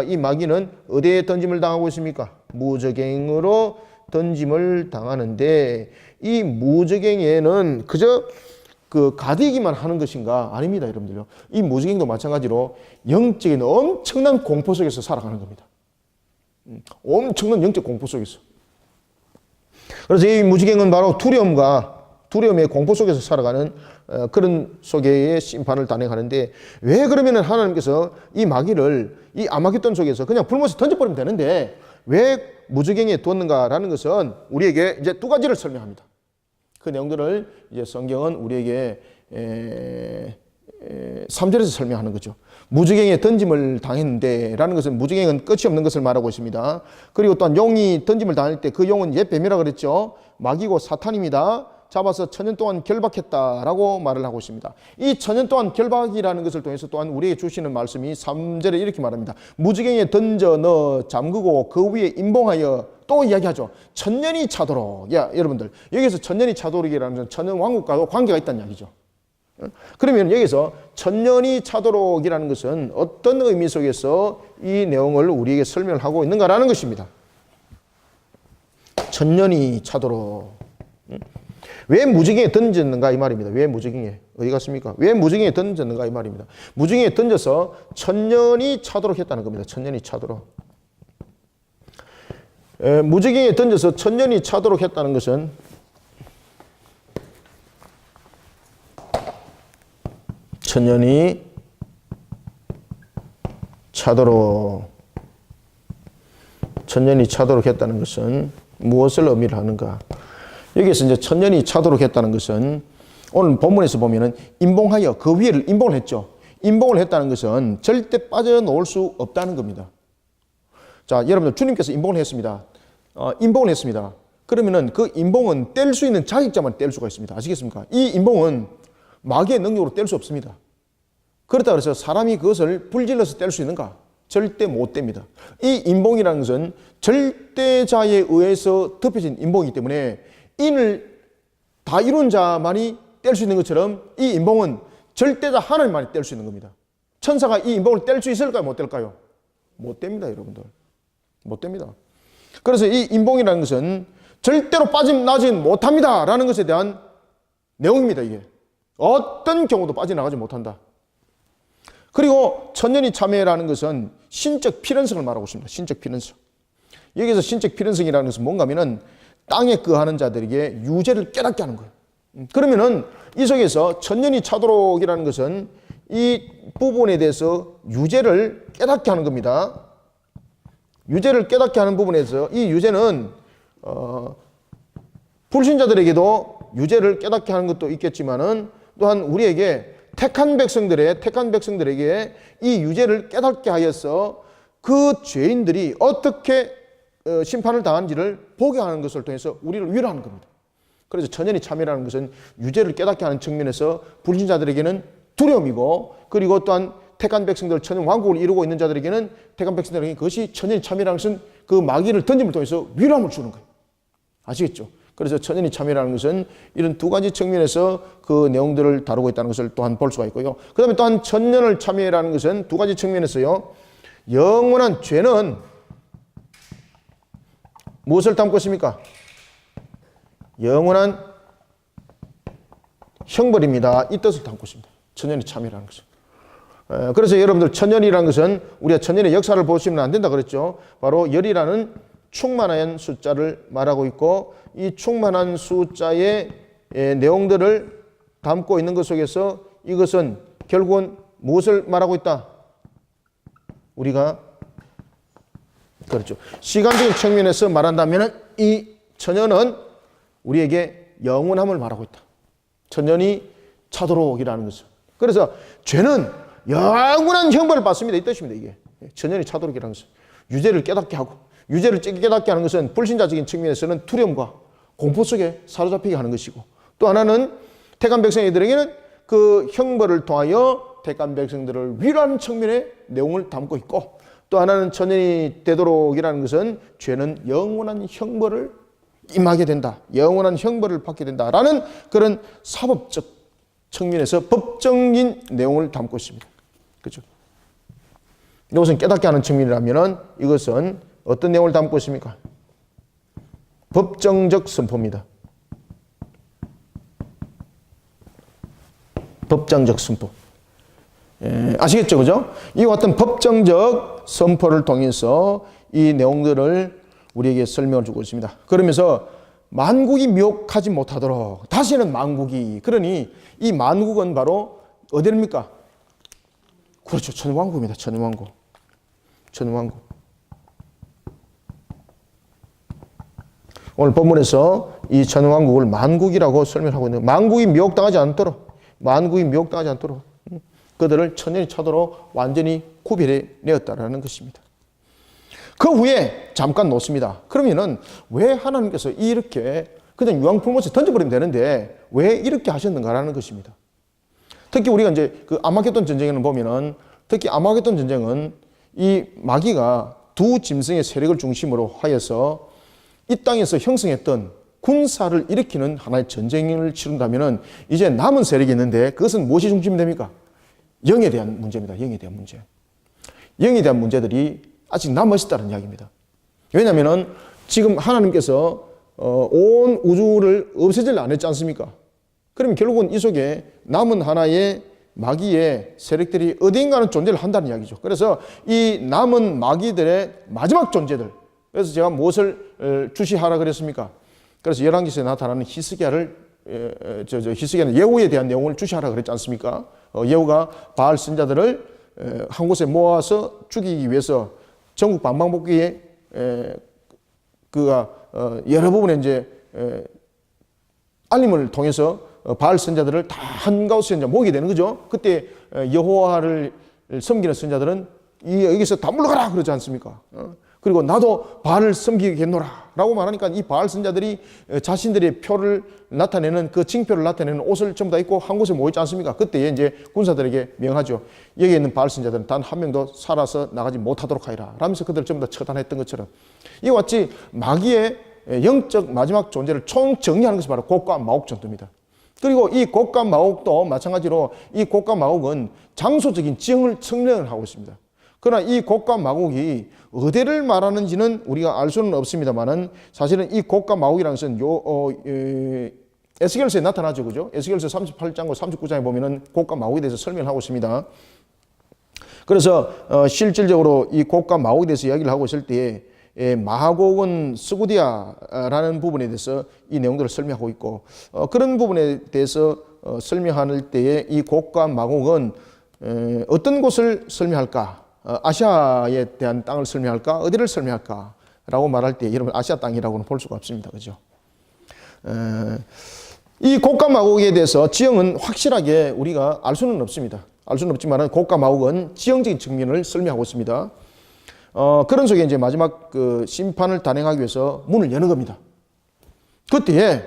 S1: 이 마귀는 어디에 던짐을 당하고 있습니까? 무저갱으로 던짐을 당하는데, 이 무저갱에는 그저 그 가디기만 하는 것인가? 아닙니다, 여러분들요. 이 무저갱도 마찬가지로 영적인 엄청난 공포 속에서 살아가는 겁니다. 엄청난 영적 공포 속에서. 그래서 이 무저갱은 바로 두려움의 공포 속에서 살아가는 그런 속에의 심판을 단행하는데, 왜 그러면 하나님께서 이 마귀를 이 아마겟돈 속에서 그냥 불못에 던져버리면 되는데 왜 무저갱에 두었는가라는 것은 우리에게 이제 두 가지를 설명합니다. 그 내용들을 이제 성경은 우리에게 3절에서 설명하는 거죠. 무저갱에 던짐을 당했는데 라는 것은 무저갱은 끝이 없는 것을 말하고 있습니다. 그리고 또한 용이 던짐을 당할 때 그 용은 옛 뱀이라고 그랬죠. 마귀고 사탄입니다. 잡아서 천년 동안 결박했다라고 말을 하고 있습니다. 이 천년 동안 결박이라는 것을 통해서 또한 우리에게 주시는 말씀이 3절에 이렇게 말합니다. 무지갱에 던져 넣어 잠그고 그 위에 임봉하여, 또 이야기하죠. 천년이 차도록. 여러분들 여기서 천년이 차도록이라는 것은 천년 왕국과도 관계가 있다는 이야기죠. 그러면 여기서 천년이 차도록이라는 것은 어떤 의미 속에서 이 내용을 우리에게 설명을 하고 있는가라는 것입니다. 천년이 차도록. 왜 무지개에 던졌는가 이 말입니다. 왜 무지개에 어디 갔습니까? 왜 무지개에 던졌는가 이 말입니다. 무지개에 던져서 천년이 차도록 했다는 겁니다. 천년이 차도록. 무지개에 던져서 천년이 차도록 했다는 것은 천년이 차도록 했다는 것은 무엇을 의미를 하는가? 여기서 이제 천년이 차도록 했다는 것은 오늘 본문에서 보면은 임봉하여 그 위에를 임봉을 했죠. 임봉을 했다는 것은 절대 빠져나올 수 없다는 겁니다. 자, 여러분들 주님께서 임봉을 했습니다. 임봉을 했습니다. 그러면은 그 임봉은 뗄 수 있는 자격자만 뗄 수가 있습니다. 아시겠습니까? 이 임봉은 마귀의 능력으로 뗄 수 없습니다. 그렇다 그래서 사람이 그것을 불질러서 뗄 수 있는가? 절대 못 뗍니다. 이 임봉이라는 것은 절대자에 의해서 덮여진 임봉이기 때문에 인을 다 이룬 자만이 뗄 수 있는 것처럼 이 임봉은 절대자 하나님만이 뗄 수 있는 겁니다. 천사가 이 임봉을 뗄 수 있을까요? 못 뗄까요? 못 뗍니다, 여러분들. 못 뗍니다. 그래서 이 임봉이라는 것은 절대로 빠져나가지 못합니다 라는 것에 대한 내용입니다. 이게 어떤 경우도 빠져나가지 못한다. 그리고 천년이 참회라는 것은 신적 필연성을 말하고 있습니다. 신적 필연성. 여기서 신적 필연성이라는 것은 뭔가 하면은 땅에 거하는 자들에게 유죄를 깨닫게 하는 거예요. 그러면은 이 속에서 천년이 차도록이라는 것은 이 부분에 대해서 유죄를 깨닫게 하는 겁니다. 유죄를 깨닫게 하는 부분에서 이 유죄는 불신자들에게도 유죄를 깨닫게 하는 것도 있겠지만은 또한 우리에게 택한 백성들에게 이 유죄를 깨닫게 하여서 그 죄인들이 어떻게 심판을 당한지를 보게 하는 것을 통해서 우리를 위로하는 겁니다. 그래서 천년이 참회라는 것은 유죄를 깨닫게 하는 측면에서 불신자들에게는 두려움이고, 그리고 또한 택한 백성들, 천년 왕국을 이루고 있는 자들에게는 택한 백성들에게 그것이 천년이 참회라는 것은 그 마귀를 던짐을 통해서 위로함을 주는 거예요. 아시겠죠? 그래서 천년이 참회라는 것은 이런 두 가지 측면에서 그 내용들을 다루고 있다는 것을 또한 볼 수가 있고요. 그 다음에 또한 천년을 참회라는 것은 두 가지 측면에서요. 영원한 죄는 무엇을 담고 있습니까? 영원한 형벌입니다. 이 뜻을 담고 있습니다. 천년이 참회라는 것은. 그래서 여러분들 천년이라는 것은 우리가 천년의 역사를 보시면 안 된다 그랬죠. 바로 열이라는 충만한 숫자를 말하고 있고, 이 충만한 숫자의 내용들을 담고 있는 것 속에서 이것은 결국은 무엇을 말하고 있다? 우리가 그렇죠. 시간적인 측면에서 말한다면 이 천년은 우리에게 영원함을 말하고 있다. 천년이 차도록이라는 것은. 그래서 죄는 영원한 형벌을 받습니다. 이 뜻입니다. 이게 천년이 차도록이라는 것은. 유죄를 깨닫게 하고, 유죄를 깨닫게 하는 것은 불신자적인 측면에서는 두려움과 공포 속에 사로잡히게 하는 것이고, 또 하나는 택한 백성들에게는 그 형벌을 통하여 택한 백성들을 위로하는 측면의 내용을 담고 있고, 또 하나는 천년이 되도록이라는 것은 죄는 영원한 형벌을 임하게 된다. 영원한 형벌을 받게 된다라는 그런 사법적 측면에서 법적인 내용을 담고 있습니다. 그렇죠? 이것은 깨닫게 하는 측면이라면 이것은 어떤 내용을 담고 있습니까? 법정적 선포입니다. 법정적 선포. 아시겠죠? 그죠? 이와 같은 법정적 선포를 통해서 이 내용들을 우리에게 설명을 주고 있습니다. 그러면서 만국이 미혹하지 못하도록, 다시는 만국이, 그러니 이 만국은 바로 어디입니까? 그렇죠. 천왕국입니다. 천왕국. 천왕국. 오늘 본문에서 이 천왕국을 만국이라고 설명하고 있는, 만국이 미혹당하지 않도록, 만국이 미혹당하지 않도록 그들을 천년이 차도록 완전히 구별해 내었다라는 것입니다. 그 후에 잠깐 놓습니다. 그러면은 왜 하나님께서 이렇게 그냥 유황불못에 던져버리면 되는데 왜 이렇게 하셨는가라는 것입니다. 특히 우리가 이제 그 아마겟돈 전쟁에는 보면은, 특히 아마겟돈 전쟁은 이 마귀가 두 짐승의 세력을 중심으로 하여서 이 땅에서 형성했던 군사를 일으키는 하나의 전쟁을 치른다면은 이제 남은 세력이 있는데 그것은 무엇이 중심이 됩니까? 영에 대한 문제입니다. 영에 대한 문제. 영에 대한 문제들이 아직 남아있다는 이야기입니다. 왜냐하면 지금 하나님께서 온 우주를 없애질 않았지 않습니까? 그러면 결국은 이 속에 남은 하나의 마귀의 세력들이 어딘가는 존재를 한다는 이야기죠. 그래서 이 남은 마귀들의 마지막 존재들, 그래서 제가 무엇을 주시하라 그랬습니까? 그래서 열왕기서에 나타나는 히스기야를 히스기야는 예후에 대한 내용을 주시하라 그랬지 않습니까? 예후가 바알 선자들을 한 곳에 모아서 죽이기 위해서 전국 방방복기에 그가 여러 부분에 이제 알림을 통해서 바알 선자들을 다 한가운데 이제 모이게 되는 거죠. 그때 여호와를 섬기는 선자들은 여기서 다 물러가라 그러지 않습니까? 그리고 나도 바알을 섬기겠노라 라고 말하니까 이 바알 선자들이 자신들의 표를 나타내는, 그 징표를 나타내는 옷을 전부 다 입고 한 곳에 모이지 않습니까? 그때 이제 군사들에게 명하죠. 여기에 있는 바알 선자들은 단 한 명도 살아서 나가지 못하도록 하리라 라면서 그들을 전부 다 처단했던 것처럼, 이와 같이 마귀의 영적 마지막 존재를 총정리하는 것이 바로 곡과 마옥 전투입니다. 그리고 이 곡과 마옥도 마찬가지로 이 곡과 마옥은 장소적인 지형을 측량을 하고 있습니다. 그러나 이 곡과 마곡이 어디를 말하는지는 우리가 알 수는 없습니다만은, 사실은 이 곡과 마곡이라는 것은 에스겔서에 나타나죠. 그죠? 에스겔서 38장과 39장에 보면은 곡과 마곡에 대해서 설명을 하고 있습니다. 그래서 실질적으로 이 곡과 마곡에 대해서 이야기를 하고 있을 때에 마곡은 스구디아라는 부분에 대해서 이 내용들을 설명하고 있고 그런 부분에 대해서 설명할 때에 이 곡과 마곡은 어떤 곳을 설명할까? 아시아에 대한 땅을 설명할까? 어디를 설명할까? 라고 말할 때 여러분 아시아 땅이라고는 볼 수가 없습니다. 그죠? 이 곡과 마곡에 대해서 지형은 확실하게 우리가 알 수는 없습니다. 알 수는 없지만 곡과 마곡은 지형적인 측면을 설명하고 있습니다. 그런 속에 이제 마지막 그 심판을 단행하기 위해서 문을 여는 겁니다. 그때에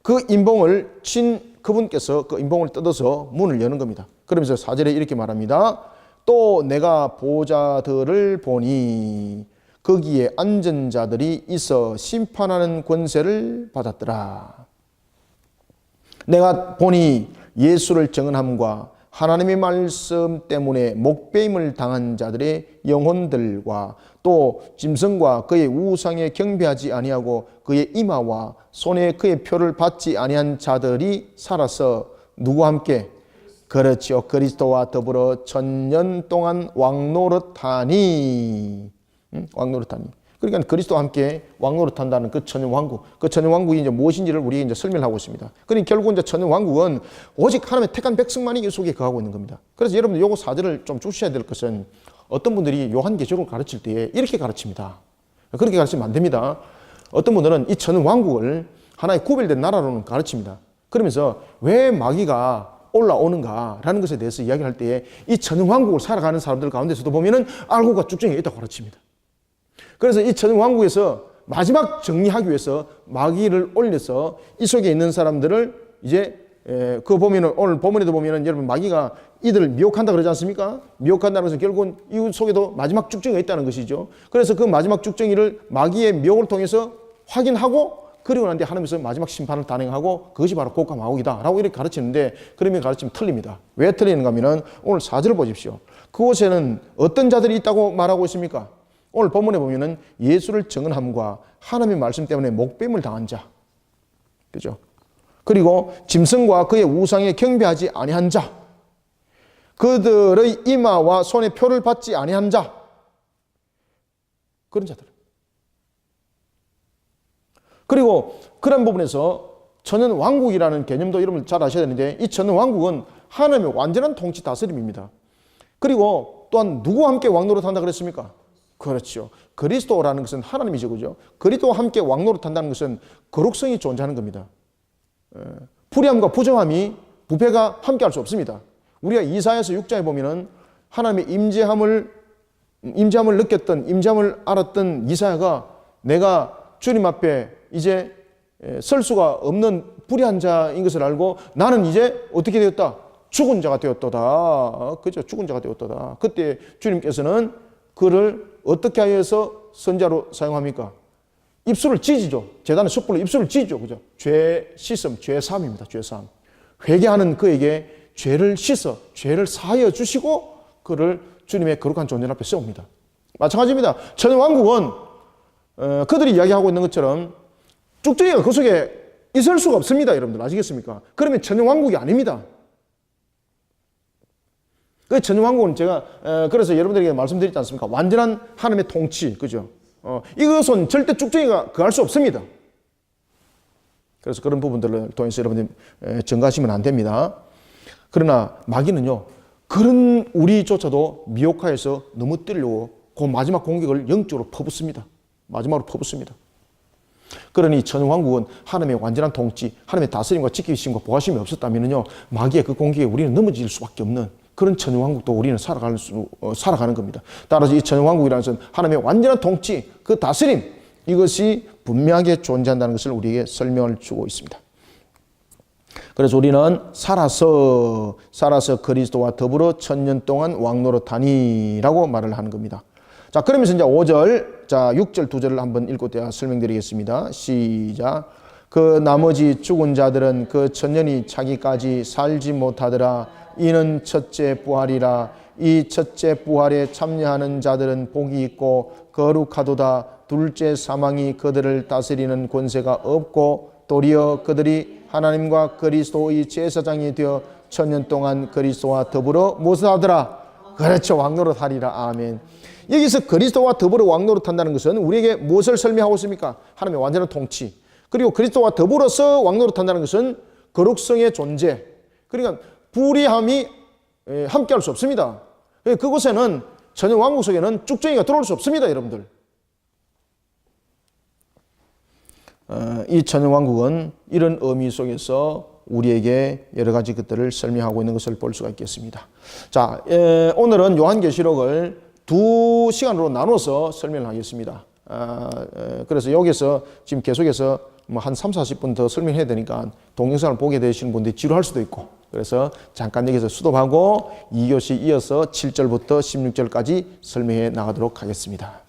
S1: 그 인봉을 친 그분께서 그 인봉을 뜯어서 문을 여는 겁니다. 그러면서 4절에 이렇게 말합니다. 또 내가 보좌들을 보니 거기에 앉은 자들이 있어 심판하는 권세를 받았더라. 내가 보니 예수를 증언함과 하나님의 말씀 때문에 목배임을 당한 자들의 영혼들과 또 짐승과 그의 우상에 경배하지 아니하고 그의 이마와 손에 그의 표를 받지 아니한 자들이 살아서 누구와 함께 그렇지요 그리스도와 더불어 천년 동안 왕노릇하니 왕노릇하니 그러니까 그리스도와 함께 왕노릇한다는 그 천년왕국, 그 천년왕국이 이제 무엇인지를 우리에게 이제 설명하고 있습니다. 그러니 결국 이제 천년왕국은 오직 하나님의 택한 백성만이 이 속에 거하고 있는 겁니다. 그래서 여러분들 요거 4절을 좀 주셔야 될 것은 어떤 분들이 요한계시록을 가르칠 때 이렇게 가르칩니다. 그렇게 가르치면 안 됩니다. 어떤 분들은 이 천년왕국을 하나의 구별된 나라로는 가르칩니다. 그러면서 왜 마귀가 올라오는가라는 것에 대해서 이야기할 때에 이 천년왕국을 살아가는 사람들 가운데서도 보면은 알고가 쭉정이 있다고 가르칩니다. 그래서 이 천년왕국에서 마지막 정리하기 위해서 마귀를 올려서 이 속에 있는 사람들을 이제 그거 보면은 오늘 본문에도 보면은 여러분 마귀가 이들을 미혹한다 그러지 않습니까? 미혹한다는 것은 결국은 이 속에도 마지막 쭉정이가 있다는 것이죠. 그래서 그 마지막 쭉정이를 마귀의 미혹을 통해서 확인하고 그리고 난 뒤에 하나님께서 마지막 심판을 단행하고 그것이 바로 곡과 마곡이다 라고 이렇게 가르치는데 그러면 가르치면 틀립니다. 왜 틀리는가 하면 오늘 4절을 보십시오. 그곳에는 어떤 자들이 있다고 말하고 있습니까? 오늘 본문에 보면은 예수를 증언함과 하나님의 말씀 때문에 목배임을 당한 자, 그죠? 그리고 짐승과 그의 우상에 경배하지 아니한 자, 그들의 이마와 손에 표를 받지 아니한 자, 그런 자들. 그리고 그런 부분에서 천년왕국이라는 개념도 여러분 잘 아셔야 되는데 이 천년왕국은 하나님의 완전한 통치 다스림입니다. 그리고 또한 누구와 함께 왕노릇한다 그랬습니까? 그렇죠. 그리스도라는 것은 하나님이죠. 그죠? 그리스도와 함께 왕노릇한다는 것은 거룩성이 존재하는 겁니다. 불의함과 부정함이 부패가 함께 할 수 없습니다. 우리가 이사야서 6장에 보면은 하나님의 임재함을 느꼈던, 임재함을 알았던 이사야가 내가 주님 앞에 이제 설 수가 없는 불의한 자인 것을 알고 나는 이제 어떻게 되었다? 죽은 자가 되었도다. 그죠? 죽은 자가 되었도다. 그때 주님께서는 그를 어떻게 하여서 선자로 사용합니까? 입술을 찢이죠. 제단의 숯불로 입술을 찢이죠. 그죠? 죄 씻음, 죄 사함입니다. 죄 사함. 회개하는 그에게 죄를 씻어, 죄를 사하여 주시고 그를 주님의 거룩한 존재 앞에 세웁니다. 마찬가지입니다. 천년왕국은 그들이 이야기하고 있는 것처럼 쭉정이가 그 속에 있을 수가 없습니다. 여러분들 아시겠습니까? 그러면 천년왕국이 아닙니다. 그 천년왕국은 제가 그래서 여러분들에게 말씀드렸지 않습니까? 완전한 하나님의 통치, 그죠? 이것은 절대 쭉정이가 그할 수 없습니다. 그래서 그런 부분들을 통해서 여러분들 증가하시면 안 됩니다. 그러나 마귀는요, 그런 우리조차도 미혹하여서 넘어뜨리려고 그 마지막 공격을 영적으로 퍼붓습니다. 마지막으로 퍼붓습니다. 그러니 천년왕국은 하나님의 완전한 통치, 하나님의 다스림과 지키심과 보호하심이 없었다면요, 마귀의 그 공격에 우리는 넘어질 수밖에 없는 그런 천년왕국도 우리는 살아가는 겁니다. 따라서 이 천년왕국이라는 것은 하나님의 완전한 통치, 그 다스림, 이것이 분명하게 존재한다는 것을 우리에게 설명을 주고 있습니다. 그래서 우리는 살아서 그리스도와 더불어 천년 동안 왕노릇하니라고 말을 하는 겁니다. 자, 그러면서 이제 5절, 자, 6절, 2절을 한번 읽고 제가 설명드리겠습니다. 시작. 그 나머지 죽은 자들은 그 천년이 차기까지 살지 못하더라. 이는 첫째 부활이라. 이 첫째 부활에 참여하는 자들은 복이 있고 거룩하도다. 둘째 사망이 그들을 다스리는 권세가 없고 도리어 그들이 하나님과 그리스도의 제사장이 되어 천년 동안 그리스도와 더불어 무엇을 하더라? 그렇죠. 왕노릇하리라. 아멘. 여기서 그리스도와 더불어 왕노릇한다는 것은 우리에게 무엇을 설명하고 있습니까? 하나님의 완전한 통치. 그리고 그리스도와 더불어서 왕노릇한다는 것은 거룩성의 존재. 그러니까 불의함이 함께할 수 없습니다. 그곳에는 전혀 왕국 속에는 쭉정이가 들어올 수 없습니다, 여러분들. 이 천연왕국은 이런 의미 속에서 우리에게 여러 가지 것들을 설명하고 있는 것을 볼 수가 있겠습니다. 자, 오늘은 요한계시록을 두 시간으로 나눠서 설명을 하겠습니다. 그래서 여기서 지금 계속해서 뭐 한 3, 40분 더 설명해야 되니까 동영상을 보게 되시는 분들이 지루할 수도 있고, 그래서 잠깐 여기서 수도하고 2교시 이어서 7절부터 16절까지 설명해 나가도록 하겠습니다.